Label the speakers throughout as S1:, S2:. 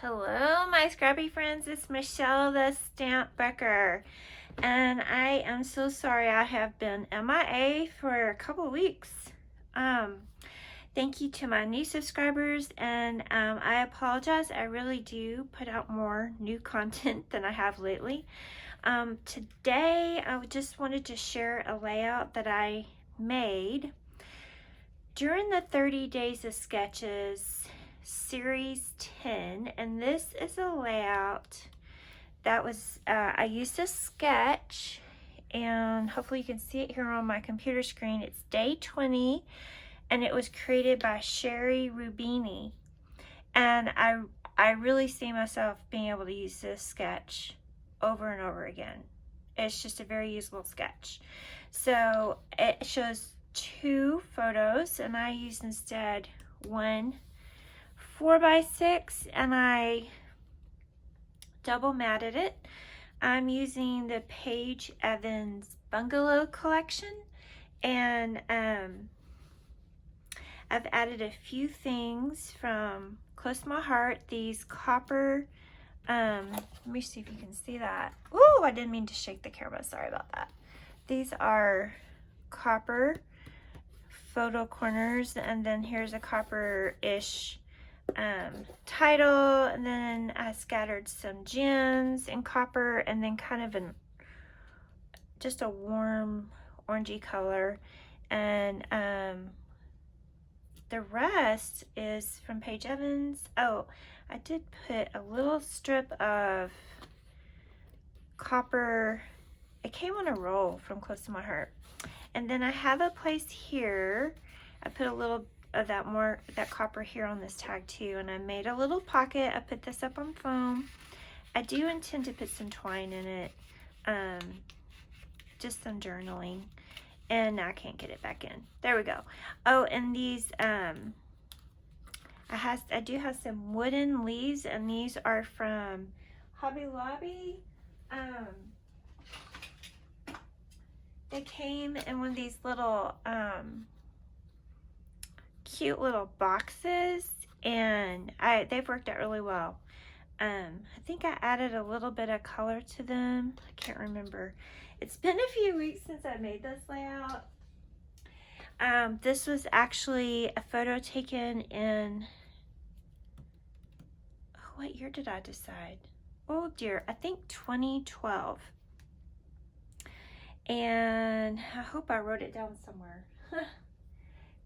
S1: Hello, my scrappy friends. It's Michelle the Stamp Bucker, and I am so sorry I have been MIA for a couple of weeks. Thank you to my new subscribers, and I apologize. I really do put out more new content than I have lately. Today, I just wanted to share a layout that I made during the 30 Days of Sketches Series 10, and this is a layout that was, I used a sketch, and hopefully you can see it here on my computer screen. It's day 20, and it was created by Sherry Rubini, and I really see myself being able to use this sketch over and over again. It's just a very usable sketch. So it shows two photos, and I used instead one 4x6, and I double matted it. I'm using the Page Evans Bungalow collection, and I've added a few things from close to my heart. These copper, let me see if you can see that. Oh, I didn't mean to shake the camera, sorry about that. These are copper photo corners, and then here's a copper-ish title, and then I scattered some gems in copper, and then kind of just a warm orangey color, and the rest is from Page Evans. Oh, I did put a little strip of copper. It came on a roll from Close to My Heart, and then I have a place here. I put a little of that copper here on this tag too, and I made a little pocket. I put this up on foam. I do intend to put some twine in it, just some journaling, and now I can't get it back in. There we go. Oh, and these I do have some wooden leaves, and these are from Hobby Lobby. They came in one of these little cute little boxes, and they've worked out really well. I think I added a little bit of color to them. I can't remember. It's been a few weeks since I made this layout. This was actually a photo taken in, what year did I decide? Oh dear, I think 2012. And I hope I wrote it down somewhere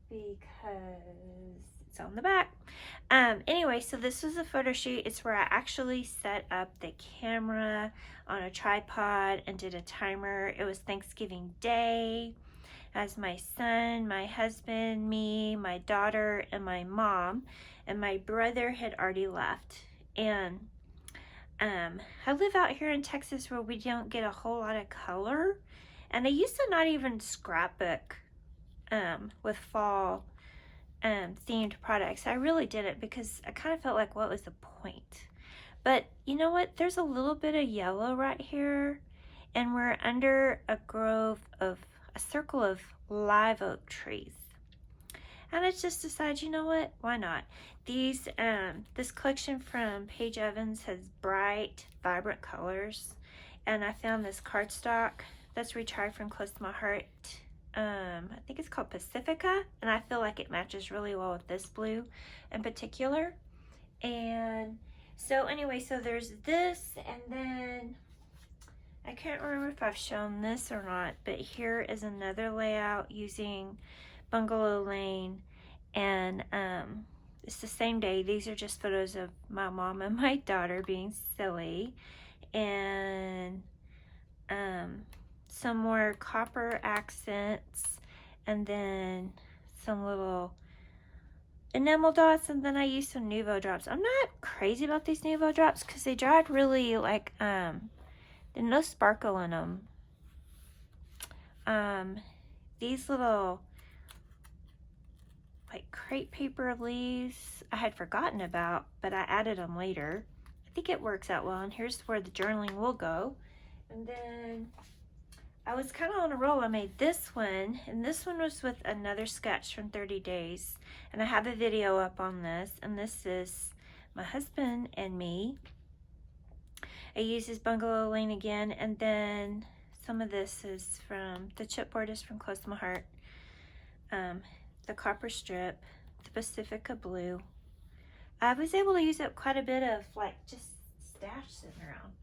S1: because it's on the back. Anyway, so this was a photo shoot. It's where I actually set up the camera on a tripod and did a timer. It was Thanksgiving Day, as my son, my husband, me, my daughter, and my mom, and my brother had already left. And I live out here in Texas where we don't get a whole lot of color, and I used to not even scrapbook with fall themed products. I really did it because I kind of felt like, what was the point? But you know what? There's a little bit of yellow right here, and we're under a circle of live oak trees. And I just decided, you know what? Why not? This collection from Page Evans has bright, vibrant colors, and I found this cardstock that's retired from Close to My Heart. I think it's called Pacifica, and I feel like it matches really well with this blue in particular. And so anyway, so there's this, and then I can't remember if I've shown this or not, but here is another layout using Bungalow Lane, and it's the same day. These are just photos of my mom and my daughter being silly, and some more copper accents, and then some little enamel dots, and then I used some Nuvo drops. I'm not crazy about these Nuvo drops because they dried really like there's no sparkle in them. These little like crepe paper leaves I had forgotten about, but I added them later. I think it works out well, and here's where the journaling will go. And then I was kind of on a roll. I made this one, and this one was with another sketch from 30 Days, and I have a video up on this, and this is my husband and me. I used his Bungalow Lane again, and then some of this is from, the chipboard is from Close to My Heart. The Copper Strip, the Pacifica Blue. I was able to use up quite a bit of like just stash sitting around.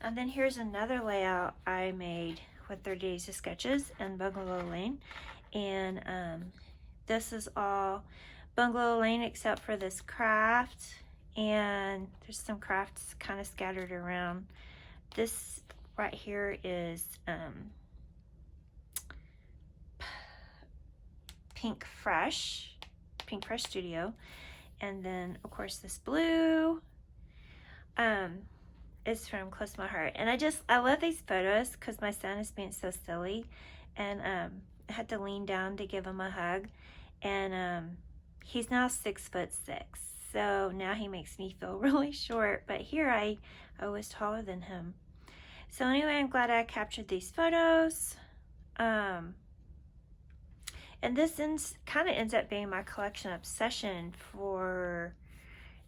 S1: And then here's another layout I made with 30 Days of Sketches and Bungalow Lane. And this is all Bungalow Lane except for this craft. And there's some crafts kind of scattered around. This right here is Pink Fresh Studio. And then of course this blue is from Close to My Heart. And I love these photos because my son is being so silly, and I had to lean down to give him a hug. And he's now 6'6", so now he makes me feel really short, but here I was taller than him. So anyway, I'm glad I captured these photos. And this kind of ends up being my collection obsession for,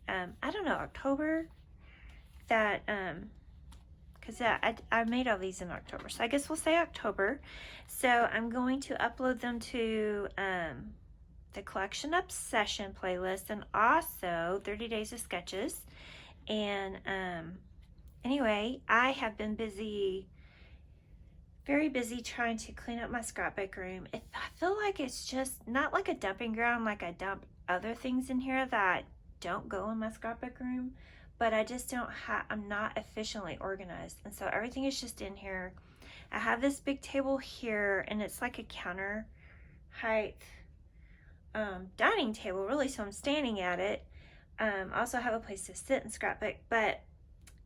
S1: I don't know, October. That, because I made all these in October. So I guess we'll say October. So I'm going to upload them to the Collection Obsession playlist, and also 30 Days of Sketches. And anyway, I have been very busy trying to clean up my scrapbook room. I feel like it's just not like a dumping ground, like I dump other things in here that don't go in my scrapbook room, but I just I'm not efficiently organized. And so everything is just in here. I have this big table here, and it's like a counter height dining table, really, so I'm standing at it. I also have a place to sit and scrapbook. But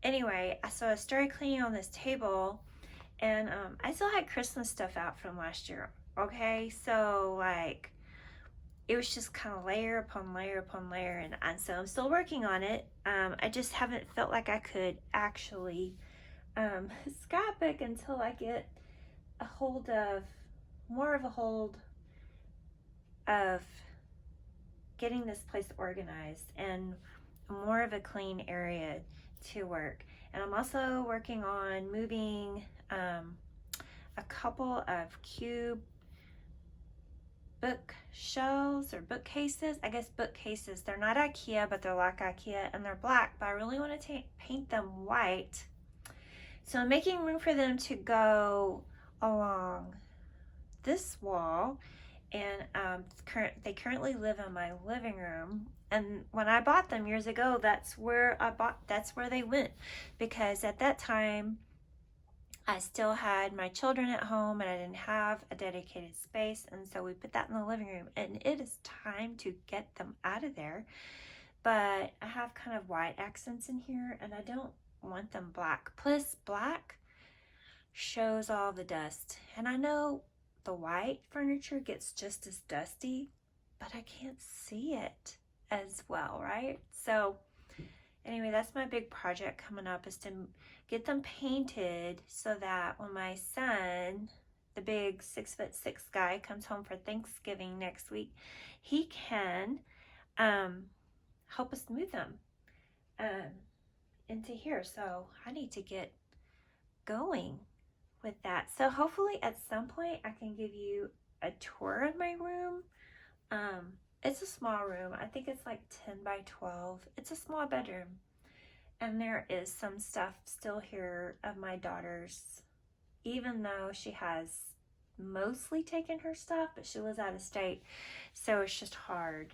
S1: anyway, so I started cleaning on this table, and I still had Christmas stuff out from last year. Okay, so like it was just kind of layer upon layer upon layer, and so I'm still working on it. I just haven't felt like I could actually scrapbook until I get more of a hold of getting this place organized and more of a clean area to work. And I'm also working on moving a couple of cube bookshelves or bookcases. I guess bookcases. They're not IKEA, but they're like IKEA, and they're black, but I really want to paint them white. So I'm making room for them to go along this wall, and they currently live in my living room. And when I bought them years ago, that's where they went, because at that time I still had my children at home and I didn't have a dedicated space, and so we put that in the living room, and it is time to get them out of there. But I have kind of white accents in here, and I don't want them black. Plus, black shows all the dust, and I know the white furniture gets just as dusty, but I can't see it as well, right? So anyway, that's my big project coming up, is to get them painted so that when my son, the big 6'6" guy, comes home for Thanksgiving next week, he can help us move them into here. So I need to get going with that. So hopefully at some point I can give you a tour of my room. It's a small room. I think it's like 10 by 12. It's a small bedroom. And there is some stuff still here of my daughter's, even though she has mostly taken her stuff, but she lives out of state, so it's just hard.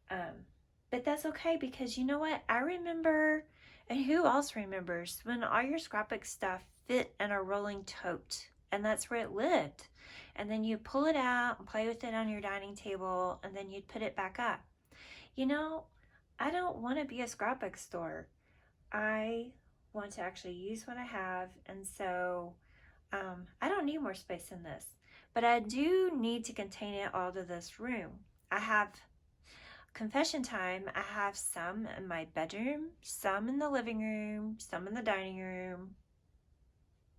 S1: But that's okay, because you know what? I remember, and who else remembers, when all your scrapbook stuff fit in a rolling tote, and that's where it lived. And then you pull it out and play with it on your dining table, and then you'd put it back up. You know, I don't want to be a scrapbook store. I want to actually use what I have, and so I don't need more space in this, but I do need to contain it all to this room. I have, confession time, I have some in my bedroom, some in the living room, some in the dining room,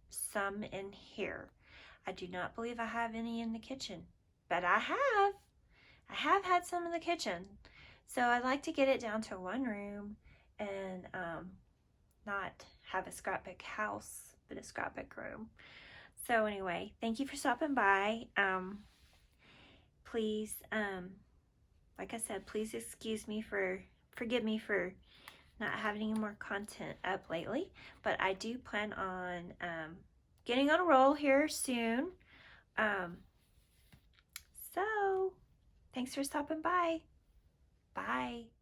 S1: some in here. I do not believe I have any in the kitchen, but I have had some in the kitchen. So I'd like to get it down to one room and not have a scrapbook house, but a scrapbook room. So anyway, thank you for stopping by. Please, like I said, please forgive me for not having any more content up lately, but I do plan on getting on a roll here soon. So thanks for stopping by. Bye.